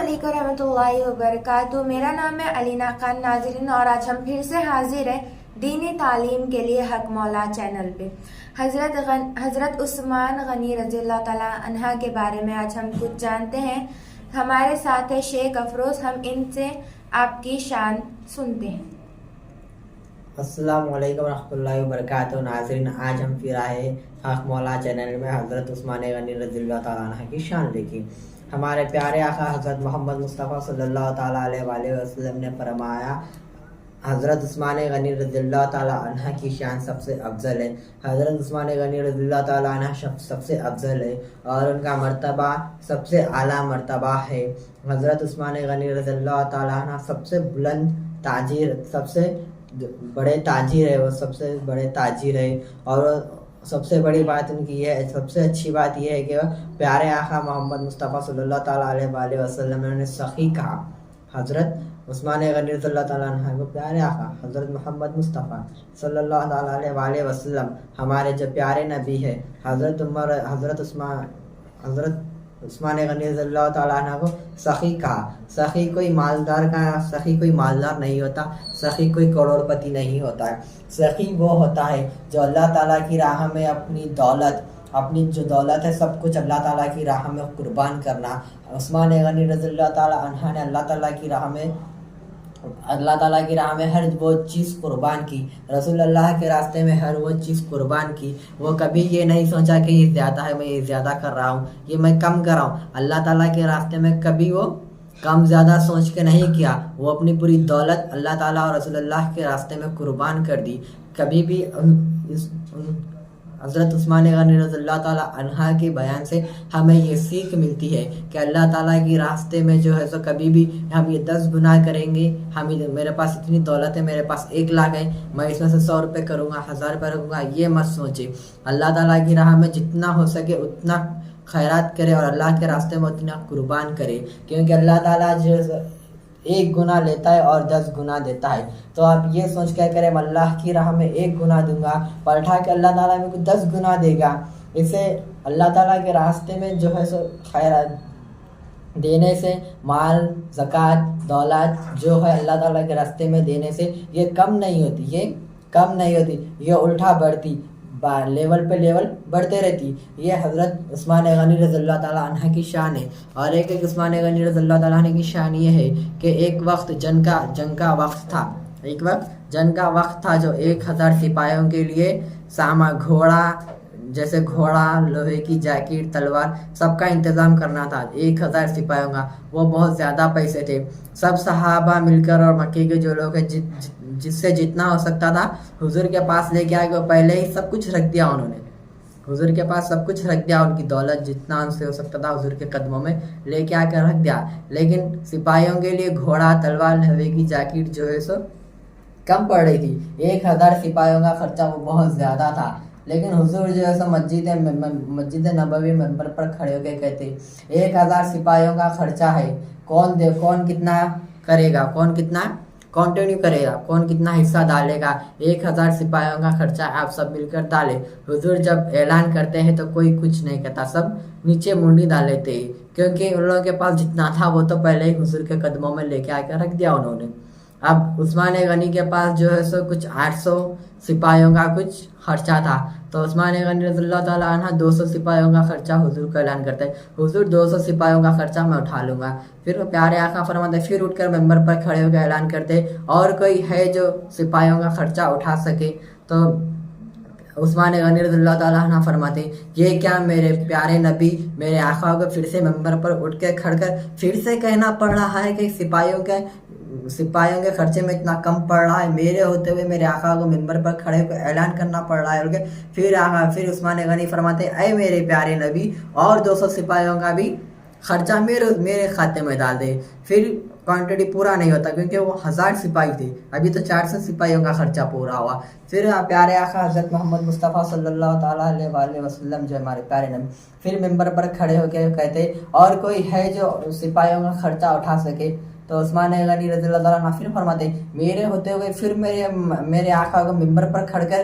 अस्सलामुअलैकुम रहमतुल्लाहि व बरकातुहू। मेरा नाम है अलीना खान नाज़रीन और आज हम फिर से हाजिर हैं दीनी तालीम के लिए हक मौला चैनल पे। हज़रत उस्मान गनी रज़ियल्लाहु ताला अन्हा के बारे में आज हम कुछ जानते हैं। हमारे साथ है शेख अफरोज, हम इनसे आपकी शान सुनते हैं। अस्सलाम वालेकुम रहमतुल्लाहि व बरकातुहू। नाज़रीन, आज हम फिर आए हक मौला चैनल में हज़रत उस्मान गनी रज़ियल्लाहु ताला अन्हा की शान लेके। हमारे प्यारे आका हज़रत मोहम्मद मुस्तफ़ा सल्लल्लाहु ताला अलैहि वसल्लम ने फरमाया, हज़रत उस्मान गनी रज़ियल्लाहु ताला अन्हा की शान सबसे अफजल है। हज़रत उस्मान गनी रज़ियल्लाहु ताला अन्हा सबसे अफजल है और उनका मर्तबा सबसे आला मर्तबा है। हज़रत उस्मान गनी रज़ियल्लाहु ताला अन्हा सबसे बुलंद ताजिर, सबसे बड़े ताजिर है, वो सबसे बड़े ताजिर है। और सबसे बड़ी बात उनकी ये है, सबसे अच्छी बात यह है कि प्यारे आका मोहम्मद मुस्तफ़ा सल्लल्लाहु ताला अलैहि वसल्लम ने सखी कहा। हज़रत उस्मान गनी रज़ियल्लाहु ताला अन्हु को प्यारे आका हज़रत मोहम्मद मुस्तफ़ा सल्लल्लाहु ताला अलैहि वसल्लम हमारे जो प्यारे नबी है, हज़रत उस्मान गनी रज़ियल्लाहु ताला अन्हु को सखी कहा। सखी कोई मालदार नहीं होता, सखी कोई करोड़पति नहीं होता है। सखी वो होता है जो अल्लाह ताला की राह में अपनी जो दौलत है सब कुछ अल्लाह ताला की राह में कुर्बान करना। उस्मान गनी रज़ियल्लाहु ताला अन्हु ने अल्लाह ताला की राह में हर वो चीज़ कुर्बान की, रसूल अल्लाह के रास्ते में हर वो चीज़ कुर्बान की। वो कभी ये नहीं सोचा कि ये ज़्यादा है, मैं ये ज़्यादा कर रहा हूँ, ये मैं कम कर रहा हूँ। अल्लाह ताला के रास्ते में कभी वो कम ज़्यादा सोच के नहीं किया। वो अपनी पूरी दौलत अल्लाह ताला और रसूल अल्लाह के रास्ते में कुर्बान कर दी। कभी भी हज़रत उस्मान गनी रज़ियल्लाहु ताला अन्हा के बयान से हमें ये सीख मिलती है कि अल्लाह ताला के रास्ते में जो है सो कभी भी हम ये 10 गुनाह करेंगे। मेरे पास इतनी दौलत है, मेरे पास 1 लाख है, मैं इसमें से 100 रुपये करूँगा, 1000 रुपये करूँगा, ये मत सोचे। अल्लाह ताला की राह में जितना हो सके उतना खैरात करे और अल्लाह के रास्ते में उतना कुर्बान करे, क्योंकि अल्लाह ताला जो 1 गुना लेता है और 10 गुना देता है। तो आप ये सोच क्या करें, मैं अल्लाह की राह में 1 गुना दूंगा, पलटा के अल्लाह ताला मेरे को 10 गुना देगा। इसे अल्लाह ताला के रास्ते में जो है सो खैरात देने से, माल ज़कात दौलत जो है अल्लाह ताला के रास्ते में देने से ये कम नहीं होती, ये उल्टा बढ़ती, लेवल पे लेवल बढ़ते रहती। ये हज़रत उस्मान गनी रज़ियल्लाहु ताला अन्हा की शान है। और एक उस्मान गनी रज़ियल्लाहु ताला अन्हा की शान ये है कि एक वक्त जंग का वक्त था जो 1000 सिपाहियों के लिए घोड़ा, लोहे की जैकेट, तलवार सबका इंतज़ाम करना था। 1000 सिपाहियों का वो बहुत ज़्यादा पैसे थे। सब सहाबा मिलकर और मक्के के जो लोग हैं जिससे जितना हो सकता था हुजूर के पास लेके आए। वो पहले ही सब कुछ रख दिया, उन्होंने हुजूर के पास सब कुछ रख दिया, उनकी दौलत जितना उनसे हो सकता था हुजूर के कदमों में लेके आकर रख दिया। लेकिन सिपाहियों के लिए घोड़ा, तलवार, लोहे की जैकेट जो है सो कम पड़ रही थी। 1000 सिपाहियों का खर्चा वो बहुत ज़्यादा था। लेकिन हुजूर जो है सो मस्जिद नबवी मंबर पर खड़े होकर कहते, 1000 सिपाहियों का खर्चा है, कौन कितना करेगा, कौन कितना हिस्सा डालेगा। 1000 सिपाहियों का खर्चा आप सब मिलकर डाले। हुजूर जब ऐलान करते हैं तो कोई कुछ नहीं कहता, सब नीचे मुंडी डाल लेते हैं, क्योंकि उन लोगों के पास जितना था वो तो पहले ही हुजूर के कदमों में लेके आकर रख दिया उन्होंने। अब उस्मान गनी के पास जो है सो कुछ 800 सिपाहियों का कुछ खर्चा था, तो उस्मान गनी रज़ियल्लाहु ताला अन्हु 200 सिपाहियों का खर्चा हुजूर को ऐलान करते हैं, हुजूर 200 सिपाहियों का खर्चा मैं उठा लूँगा। फिर वो प्यारे आका फरमाते, फिर उठकर मेंबर पर खड़े होकर ऐलान करते, और कोई है जो सिपाहियों का खर्चा उठा सके। तो उस्मान गनी रज़ियल्लाहु ताला अन्हु फरमाते, ये क्या मेरे प्यारे नबी, मेरे आका को फिर से मेंबर पर उठ के खड़कर फिर से कहना पड़ रहा है कि सिपाहियों के खर्चे में इतना कम पड़ रहा है, मेरे होते हुए मेरे आका को मिंबर पर खड़े होकर ऐलान करना पड़ रहा है। फिर उस्मान गनी फरमाते, अय मेरे प्यारे नबी, और 200 सिपाहियों का भी खर्चा मेरे खाते में डाल दे। फिर क्वांटिटी पूरा नहीं होता, क्योंकि वो 1000 सिपाही थे, अभी तो 400 सिपाहियों का खर्चा पूरा हुआ। फिर प्यारे आका हज़रत मोहम्मद मुस्तफ़ा सल्लल्लाहु ताला अलैहि वसल्लम जो हमारे प्यारे नबी फिर मेंबर पर खड़े होकर कहते, और कोई है जो सिपाहियों का खर्चा उठा सके। तो उस्मान गनी रज़ियल्लाहु ताला अन्हु फिर फरमाते मेरे होते हुए फिर मेरे आका को मिंबर पर खड़कर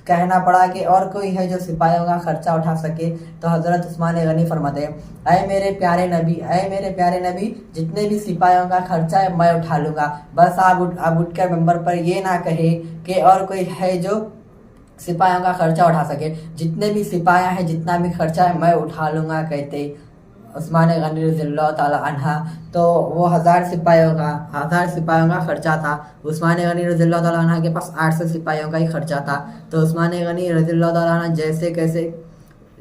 कहना पड़ा कि और कोई है जो सिपाहियों का खर्चा उठा सके। तो हज़रत उस्मान गनी फरमाते ऐ मेरे प्यारे नबी, जितने भी सिपाहियों का खर्चा है मैं उठा लूँगा, बस आप उठकर मिंबर पर ये ना कहे कि और कोई है जो सिपाहियों का खर्चा उठा सके, जितने भी सिपाहियाँ हैं जितना भी खर्चा है मैं उठा लूँगा कहते उस्मान गनी रज़ियल्लाहु ताला अन्हा। तो वो 1000 सिपाहियों का खर्चा था। उस्मान गनी रज़ियल्लाहु ताला अन्हा के पास 800 सिपाहियों का ही खर्चा था। तो उस्मान गनी रज़ियल्लाहु ताला अन्हा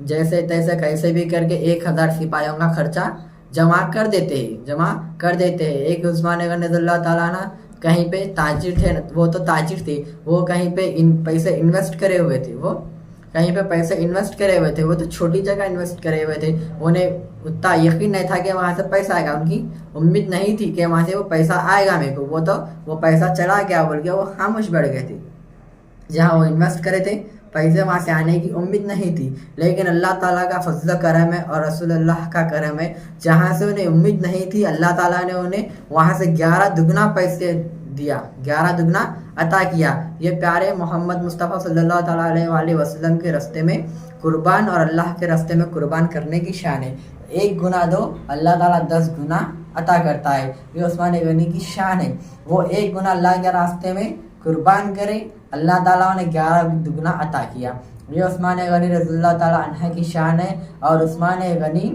जैसे तैसे कैसे भी करके 1000 सिपाहियों का खर्चा जमा कर देते हैं। एक उस्मान गनी रज़ियल्लाहु ताला अन्हा कहीं पे ताजिर थे, वो तो ताजिर थे, वो कहीं पे पैसे इन्वेस्ट करे हुए थे, वो तो छोटी जगह इन्वेस्ट करे हुए थे। उन्हें उतना यकीन नहीं था कि वहाँ से पैसा आएगा, उनकी उम्मीद नहीं थी कि वहाँ से वो पैसा आएगा मेरे को, वो पैसा चला गया बोल के वो खामोश बैठ गए थे। जहाँ वो इन्वेस्ट करे थे पैसे वहाँ से आने की उम्मीद नहीं थी, लेकिन अल्लाह ताला का फजल करम है और रसूलुल्लाह का करम है, जहाँ से उन्हें उम्मीद नहीं थी अल्लाह ताला ने उन्हें वहाँ से 11 दुगना पैसे दिया, 11 दुगना अता किया। ये प्यारे मोहम्मद मुस्तफ़ा सल्लल्लाहु अलैहि वसल्लम के रास्ते में कुर्बान और अल्लाह के रास्ते में कुर्बान करने की शान है। 1 गुना दो अल्लाह ताला 10 गुना अता करता है, ये उस्मान गनी की शान है। वो 1 गुना अल्लाह के रास्ते में कुर्बान करे, अल्लाह ताला ने 11 दुगना अता किया। ये उस्मान गनी रज़ियल्लाहु ताला अन्हु की शान है। और उस्मान गनी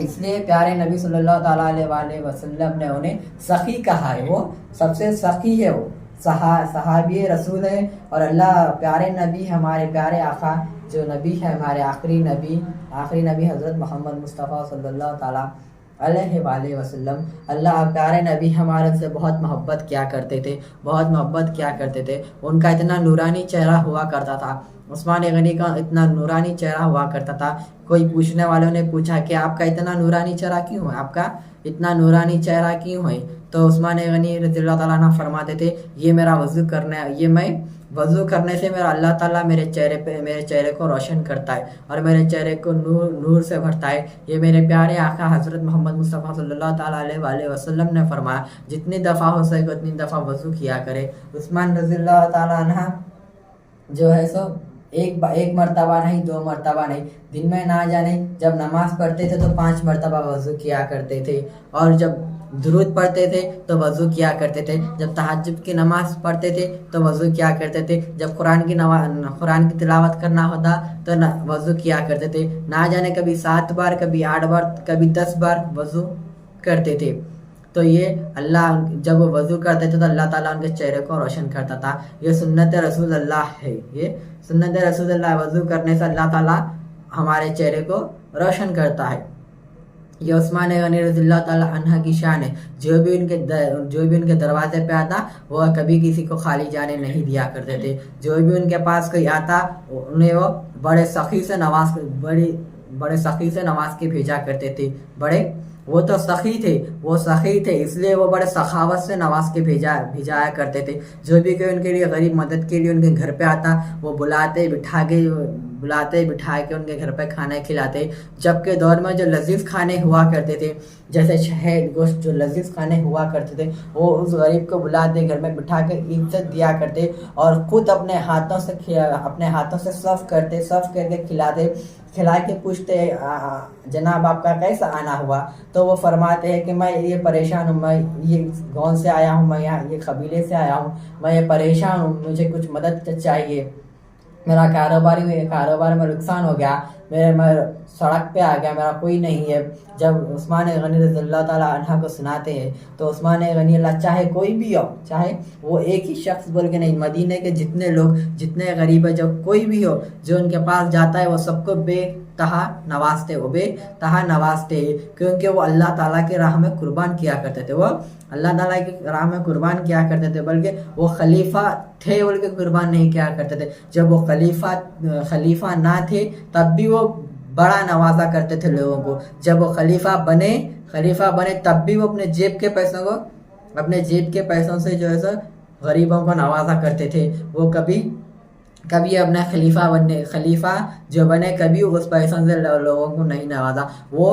इसलिए प्यारे नबी सल्लल्लाहु ताला अलैहि वसल्लम ने उन्हें सखी कहा है, वो सबसे सखी है, वो सहाबी रसूल है। और अल्लाह प्यारे नबी हमारे प्यारे आका जो नबी है, हमारे आखिरी नबी हज़रत मोहम्मद मुस्तफ़ा सल्लल्लाहु ताला अलैहि वसल्लम, अल्लाह प्यारे नबी हमारे से बहुत मोहब्बत किया करते थे। उनका इतना नूरानी चेहरा हुआ करता था, उस्मान गनी का इतना नूरानी चेहरा हुआ करता था। कोई पूछने वालों ने पूछा कि आपका इतना नूरानी चेहरा क्यों है, तो उस्मान गनी रज़ियल्लाहु ताला अन्हु फरमाते थे मैं वज़ू करने से मेरा अल्लाह ताला मेरे चेहरे को रोशन करता है और मेरे चेहरे को नूर से भरता है। ये मेरे प्यारे आका हज़रत मोहम्मद मुस्तफ़ा सल्लल्लाहु ताला अलैहि वसल्लम ने फरमाया जितनी दफ़ा हो सके उतनी दफ़ा वज़ू किया करे। उस्मान रज़ियल्लाहु ताला अन्हु जो है सो एक मरतबा नहीं, 2 मरतबा नहीं, दिन में ना जाने जब नमाज पढ़ते थे तो 5 मरतबा वज़ू किया करते थे, और जब दुरूद पढ़ते थे तो वज़ू किया करते थे, जब तहज्जुद की नमाज पढ़ते थे तो वज़ू किया करते थे, जब कुरान की तिलावत करना होता तो वज़ू किया करते थे। ना जाने कभी 7 बार, कभी 8 बार, कभी 10 बार वज़ू करते थे। तो ये अल्लाह जब वो वज़ू करते थे तो अल्लाह ताला उनके चेहरे को रोशन करता था। ये सुन्नत रसूल अल्लाह है, वज़ू करने से अल्लाह ताला हमारे चेहरे को रोशन करता है। ये उस्मान गनी रज़ियल्लाहु ताला अन्हु की शान है। जो भी उनके दरवाजे पे आता वो कभी किसी को खाली जाने नहीं दिया करते थे। जो भी उनके पास कोई आता उन्हें वो बड़े सखी से नवाज के भेजा करते थे। वो तो सखी थे इसलिए वो बड़े सखावत से नवाज के भेजाया करते थे। जो भी कोई उनके लिए गरीब मदद के लिए उनके घर पे आता वो बुलाते बिठा के उनके घर पे खाना खिलाते। जब के दौर में जो लजीज खाने हुआ करते थे, जैसे शहद गोश्त जो लजीज खाने हुआ करते थे, वो उस गरीब को बुलाते घर में बिठा के इज्जत दिया करते और खुद अपने हाथों से सर्व करके खिला के पूछते जनाब आपका कैसा आना हुआ, तो वो फरमाते हैं कि मैं ये परेशान हूँ, मैं ये गाँव से आया हूँ, मैं यहाँ ये कबीले से आया हूँ, मैं ये परेशान हूँ, मुझे कुछ मदद चाहिए, मेरा कारोबार में नुकसान हो गया, मैं सड़क पे आ गया, मेरा कोई नहीं है। जब उस्मान गनी रज़ियल्लाहु ताला अन्हु को सुनाते हैं तो उस्मान गनी अल्लाह चाहे कोई भी हो, चाहे वो एक ही शख्स बोल के नहीं, मदीने के जितने गरीब है, जब कोई भी हो जो उनके पास जाता है वो सबको बेतहा नवाजते, क्योंकि वो अल्लाह ताला की राह में कुर्बान किया करते थे। बल्कि वो खलीफा थे बोल के कुर्बान नहीं किया करते थे। जब वो खलीफा ना थे तब भी वो बड़ा नवाजा करते थे लोगों को। जब वो खलीफा बने तब भी वो अपने जेब के पैसों से जो है सो गरीबों को नवाजा करते थे। वो कभी अपना खलीफा जो बने कभी उस पैसों से लोगों को नहीं नवाजा। वो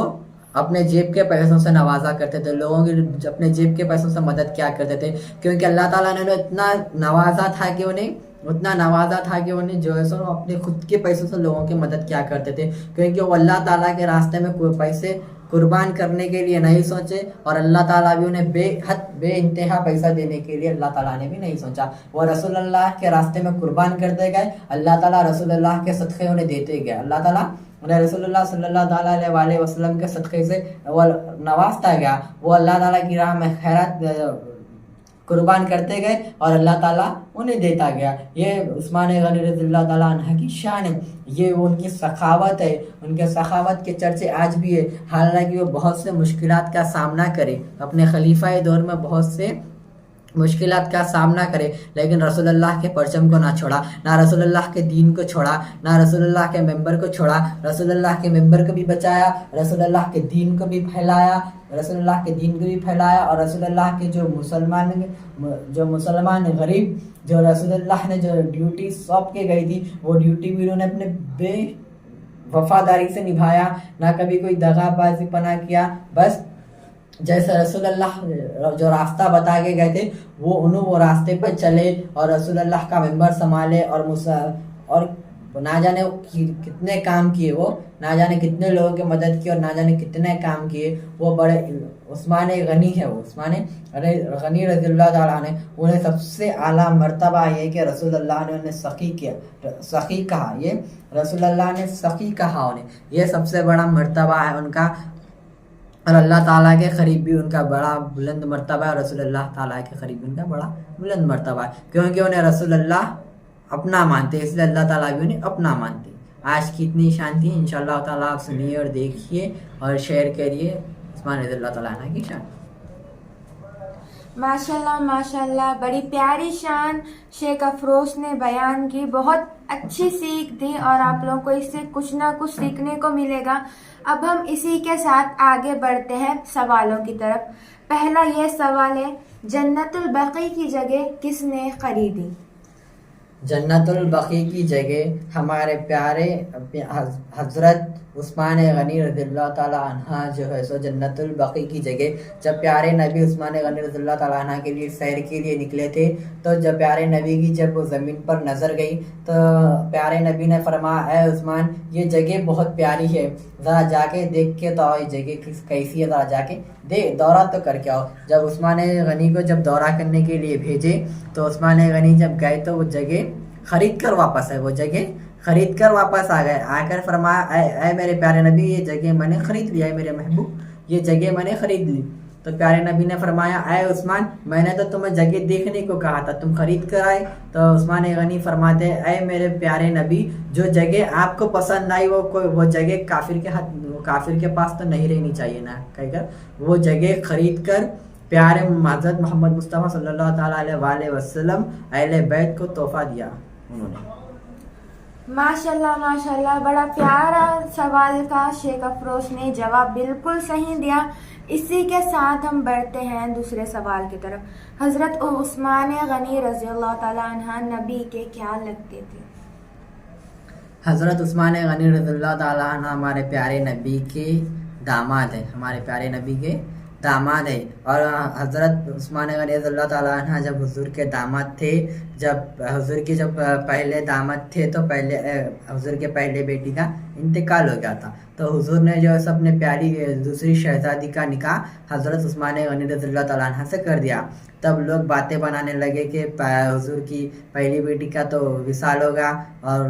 अपने जेब के पैसों से नवाजा करते थे, लोगों की अपने जेब के पैसों से मदद किया करते थे, क्योंकि अल्लाह ताला ने उन्हें इतना नवाजा था कि उन्हें जो है सो अपने खुद के पैसों से लोगों की मदद किया करते थे, क्योंकि वो अल्लाह ताला के रास्ते में कोई पैसे कुर्बान करने के लिए नहीं सोचे, और अल्लाह ताला भी उन्हें बे इंतहा पैसा देने के लिए अल्लाह ताला ने भी नहीं सोचा। वो रसूलुल्लाह के रास्ते में कुर्बान करते गए, अल्लाह ताला रसूलुल्लाह के सदक़े उन्हें देते गए, अल्लाह ताला उन्हें रसूलुल्लाह सल्लल्लाहु अलैहि वसल्लम के सदक़े से वो नवाजता गया। वो अल्लाह ताला की राह में खैरात कुर्बान करते गए और अल्लाह ताला उन्हें देता गया। ये उस्मान गनी रज़ियल्लाहु ताला अन्हु की शान है, ये उनकी सखावत है, उनके सखावत के चर्चे आज भी है। हालांकि वो बहुत से मुश्किलात का सामना करे, अपने खलीफा दौर में बहुत से मुश्किलात का सामना करे, लेकिन रसूलुल्लाह के परचम को ना छोड़ा, ना रसूलुल्लाह के दीन को छोड़ा, ना रसूलुल्लाह के मेंबर को छोड़ा, रसूलुल्लाह के मेंबर को भी बचाया, रसूलुल्लाह के दीन को भी फैलाया, और रसूलुल्लाह के जो मुसलमान गरीब जो रसूलुल्लाह ने जो ड्यूटी सौंप के गई थी, वो ड्यूटी भी उन्होंने अपने वफादारी से निभाया, ना कभी कोई दगाबाजी पना किया। बस जैसे रसूलुल्लाह जो रास्ता बता के गए थे वो रास्ते पर चले और रसूलुल्लाह का मेंबर संभाले, और ना जाने कितने काम किए, वो ना जाने कितने लोगों की मदद की और ना जाने कितने काम किए। वो बड़े उस्मान गनी है, वो उस्मान गनी रज़ियल्लाहु ताला अन्हु, उन्हें सबसे आला मर्तबा ये कि रसूलुल्लाह ने उन्हें सखी कहा, ये रसूलुल्लाह ने सखी कहा उन्हें, ये सबसे बड़ा मर्तबा है उनका, और अल्लाह ताला के करीब भी उनका बड़ा बुलंद मर्तबा है, और रसूलुल्लाह ताला के करीब भी उनका बड़ा बुलंद मर्तबा है, क्योंकि उन्हें रसूलुल्लाह अपना मानते, इसलिए अल्लाह ताला भी उन्हें अपना मानते। आज की इतनी शांति, इंशाअल्लाह ताला आप सुनिए और देखिए और शेयर करिए उस्मान रज़ियल्लाहु ताला अन्हु की शान। माशाल्लाह माशाल्लाह, बड़ी प्यारी शान शेख अफरोज ने बयान की, बहुत अच्छी सीख दी और आप लोगों को इससे कुछ ना कुछ सीखने को मिलेगा। अब हम इसी के साथ आगे बढ़ते हैं सवालों की तरफ। पहला ये सवाल है, जन्नतुल बकी की जगह किसने खरीदी? जन्नतुल बकी की जगह हमारे प्यारे हजरत उस्मान गनी रज़ियल्लाहु ताला अन्हु जो है सो जन्नतुल बकी की जगह, जब प्यारे नबी उस्मान गनी रज़ियल्लाहु ताला अन्हु के लिए सैर के लिए निकले थे, तो जब प्यारे नबी की जब वो ज़मीन पर नज़र गई तो प्यारे नबी ने फरमाया, ऐ उस्मान ये जगह बहुत प्यारी है, ज़रा जाके देख के तो आओ ये जगह कैसी है, ज़रा जाके दौरा तो करके आओ। जब उस्मान गनी को जब दौरा करने के लिए भेजे तो उस्मान गनी जब गए तो वो जगह खरीद कर वापस आ गए। आकर फरमाया, ऐ मेरे प्यारे नबी ये जगह मैंने खरीद लिया है, मेरे महबूब ये जगह मैंने खरीद ली। तो प्यारे नबी ने फरमाया, ऐ उस्मान मैंने तो तुम्हें जगह देखने को कहा था, तुम खरीद कर आए। तो उस्मान गनी फरमाते, ऐ मेरे प्यारे नबी जो जगह आपको पसंद आई वो जगह काफिर के पास तो नहीं रहनी चाहिए ना, कहकर वो जगह खरीद कर प्यारे हज़रत मोहम्मद मुस्तफ़ा सल्लल्लाहु ताला अलैहि वसल्लम अहले बैत को तोहफा दिया उन्होंने। माशाल्लाह माशाल्लाह, बड़ा प्यारा सवाल का शेख अफरोज ने जवाब बिल्कुल सही दिया। इसी के साथ हम बढ़ते हैं दूसरे सवाल की तरफ। हज़रत उस्मान गनी रज़ियल्लाहु ताला अन्हु नबी के क्या लगते थे? हज़रत उस्मान गनी रज़ियल्लाहु ताला अन्हु हमारे प्यारे नबी के दामाद है, और हज़रत उस्मान गनी रज़ियल्लाहु ताला अन्हु जब हुजूर के दामाद थे, जब हुजूर के पहले दामाद थे तो पहले हुजूर के पहले बेटी का इंतकाल हो गया था, तो हुजूर ने जो है अपने प्यारी दूसरी शहजादी का निकाह हज़रत उस्मान गनी रज़ियल्लाहु ताला अन्हु से कर दिया। तब लोग बातें बनाने लगे कि हुजूर की पहली बेटी का तो विसाल होगा और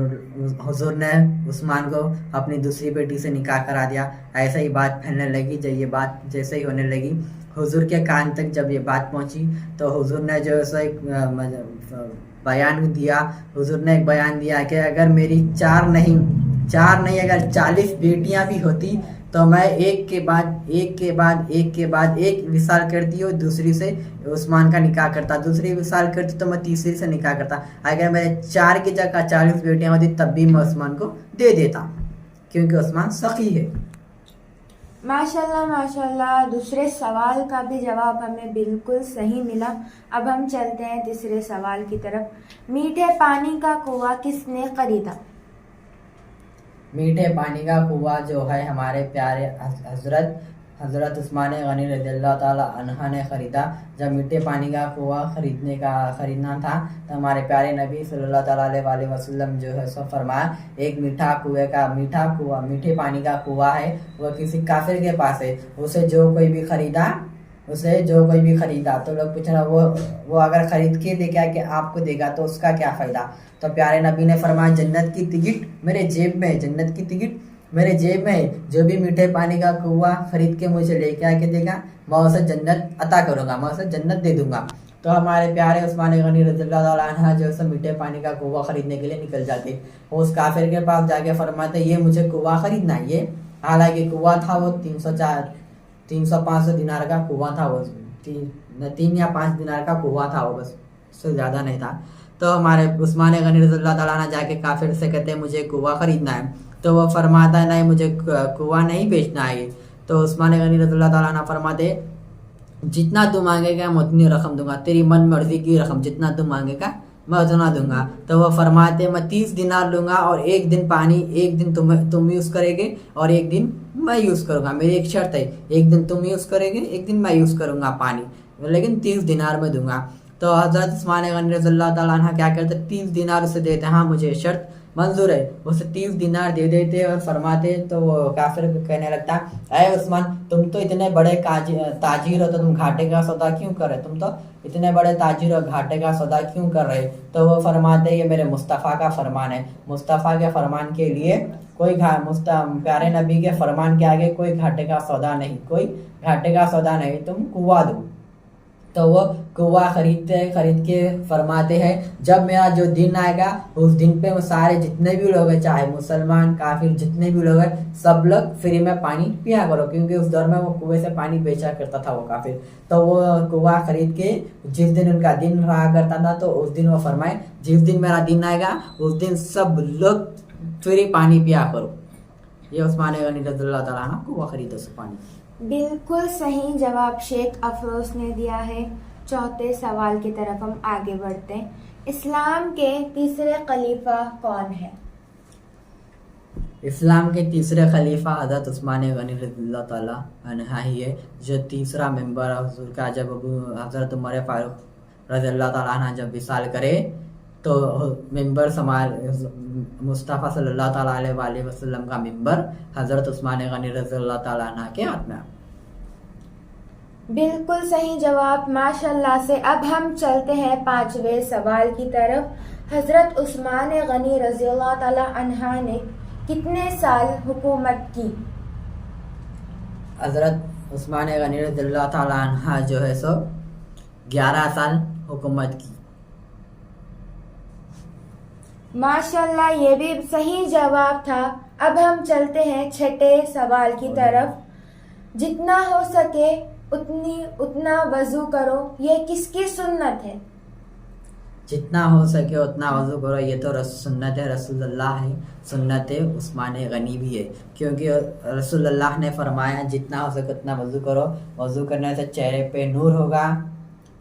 हुजूर ने उस्मान को अपनी दूसरी बेटी से निकाह करा दिया। ऐसा ही बात फैलने लगी। जब ये बात जैसे ही होने लगी हुजूर के कान तक जब ये बात पहुंची तो हुजूर ने जो है एक बयान दिया। हुजूर ने एक बयान दिया कि अगर मेरी चार नहीं अगर 40 बेटियां भी होती तो मैं एक के बाद एक विसाल करती हूँ, दूसरी से उस्मान का निकाह करता, दूसरी विसाल करती तो मैं तीसरी से निकाह करता। अगर मेरे 4 की जगह 40 बेटियां होती तब भी मैं उस्मान को दे देता, क्योंकि उस्मान सखी है। माशाल्लाह माशाल्लाह, दूसरे सवाल का भी जवाब हमें बिल्कुल सही मिला। अब हम चलते हैं तीसरे सवाल की तरफ। मीठे पानी का कुआं किसने खरीदा? मीठे पानी का कुआं जो है हमारे प्यारे हजरत उस्मान गनी रज़ियल्लाहु ताला अन्हा ने ख़रीदा। जब मीठे पानी का कुआं खरीदना था तो हमारे प्यारे नबी सल्लल्लाहु ताला अलैहि वसल्लम जो है सो फरमाया, एक मीठे पानी का कुआं है वह किसी काफिर के पास है, उसे जो कोई भी खरीदा तो लोग पूछ रहे वो अगर खरीद के देगा कि आपको देगा तो उसका क्या फ़ायदा। तो प्यारे नबी ने फरमाया, जन्नत की टिकट मेरे जेब में है, जो भी मीठे पानी का कुआं खरीद के मुझे लेके आके देगा मैं उसे जन्नत अता करूंगा, मैं उसे जन्नत दे दूंगा। तो हमारे प्यारे उस्मान गनी रज़ियल्लाहु ताला अन्हा जो है मीठे पानी का कुआं खरीदने के लिए निकल जाते। उस काफिर के पास जाके फरमाते, ये मुझे कुआं खरीदना है। ये हालांकि कुआं था वो 300-500 दिनार का कुआं था, वो 3 या 5 दिनार का कुआं था वो, बस उससे ज़्यादा नहीं था। तो हमारे उस्मान गनी रज़ियल्लाहु ताला अन्हु जाके काफिर से कहते हैं मुझे कुआं खरीदना है। तो वो फरमाता है नहीं, मुझे कुआं नहीं बेचना है। तो उस्मान गनी रज़ियल्लाहु ताला अन्हु फरमाते, जितना तू मांगेगा मैं उतनी रकम दूंगा, तेरी मन मर्जी की रकम जितना तू मांगेगा मैं उतना दूंगा। तो वो फरमाते मैं 30 दिनार लूंगा और एक दिन पानी, एक दिन तुम यूज़ करेंगे और एक दिन मैं यूज़ करूंगा। मेरी एक शर्त है, एक दिन तुम यूज़ करेंगे एक दिन मैं यूज़ करूंगा पानी, लेकिन 30 दिनार में दूंगा। तो हज़रत उस्मान गनी रज़ियल्लाहु ताला अन्हु क्या करते, 30 दिनार उसे देते, हाँ मुझे शर्त मंजूर है, उसे 30 दिनार दे देते और फरमाते। तो वो काफिर कहने लगता, अरे उस्मान तुम तो इतने बड़े ताजिर हो तो तुम घाटे का सौदा क्यों कर रहे, तुम तो इतने बड़े ताजिर हो घाटे का सौदा क्यों कर रहे। तो वो फरमाते, ये मेरे मुस्तफ़ा का फरमान है, मुस्तफ़ा के फरमान के लिए प्यारे नबी के फरमान के आगे कोई घाटे का सौदा नहीं, तुम कुआं दो। तो वो कुआं खरीद के फरमाते हैं, जब मेरा जो दिन आएगा उस दिन पे वो सारे जितने भी लोग हैं, चाहे मुसलमान काफिर जितने भी लोग हैं, सब लोग फ्री में पानी पिया करो, क्योंकि उस दौर में वो कुएं से पानी बेचा करता था वो काफिर। तो वो कुआं खरीद के जिस दिन उनका दिन रहा करता था तो उस दिन वो फरमाए, जिस दिन मेरा दिन आएगा उस दिन सब लोग फ्री पानी पिया करो। ये उस्मान गनी रज़ियल्लाहु ताला अन्हु कुआं खरीदो से पानी। बिल्कुल सही जवाब शेख अफरोज ने दिया है। चौथे सवाल की तरफ हम आगे बढ़ते हैं। इस्लाम के तीसरे खलीफा कौन है? इस्लाम के तीसरे खलीफा हज़रत उस्मान गनी रज़ियल्लाहु ताला अन्हु ही है, जो तीसरा मेंबर हुजूर का। जब हज़रत उमर फारूक रज़ियल्लाहु ताला अन्हु जब विसाल करे तो मेंबर मुस्तफ़ा सल्लल्लाहु ताला अलैहि वसल्लम का मेंबर हज़रत उस्मान गनी रज़ियल्लाहु ताला अन्हु के हाथ में। बिल्कुल सही जवाब, माशाल्लाह से। अब हम चलते हैं 5वें सवाल की तरफ। हज़रत उस्मान गनी रज़ियल्लाहु ताला अन्हु ने कितने साल हुकूमत की? हज़रत उस्मान गनी रज़ियल्लाहु ताला अन्हु जो है सो 11 साल हुकूमत की। माशाल्लाह, ये भी सही जवाब था। अब हम चलते हैं छठे सवाल की तरफ। जितना हो सके उतना वजू करो, ये किसकी सुन्नत है? जितना हो सके उतना वजू करो, ये तो सुन्नत है रसूलुल्लाह है, सुन्नत है उस्मान गनी भी है, क्योंकि रसूलुल्लाह ने फरमाया जितना हो सके उतना वजू करो, वजू करने से चेहरे पे नूर होगा।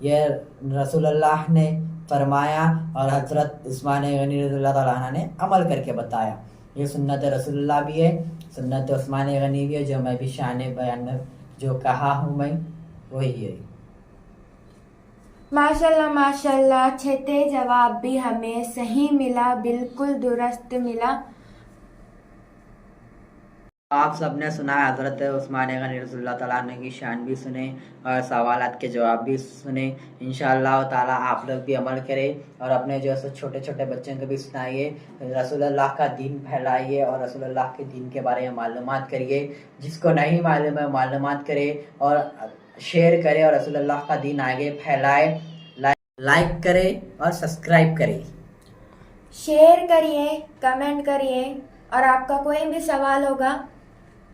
ये रसूलुल्लाह ने फरमाया और हज़रत उस्मान गनी रज़ियल्लाहु ताला अन्हु ने अमल करके बताया। ये सुन्नत रसूलुल्लाह भी है, सुन्नत उस्मान गनी भी है, जो मैं भी शान बयान में जो कहा हूँ मैं वही है। माशाल्लाह माशाल्लाह, छठे जवाब भी हमें सही मिला, बिल्कुल दुरुस्त मिला। आप सबने सुना हज़रत उस्मान गनी रज़ियल्लाहु ताला अन्हु की शान भी सुने और सवालात के जवाब भी सुने। इंशाअल्लाह ताला आप लोग भी अमल करें और अपने जो है छोटे छोटे बच्चों को भी सुनाइए, रसूलुल्लाह का दीन फैलाइए और रसूलुल्लाह के दीन के बारे में मालूमात करिए। जिसको नहीं मालूम है मालूमात करे और शेयर करे और रसूलुल्लाह का दीन आगे फैलाए। लाइक करें और सब्सक्राइब करें, शेयर करिए, कमेंट करिए और आपका कोई भी सवाल होगा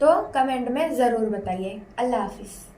तो कमेंट में ज़रूर बताइए। अल्लाह हाफिज़।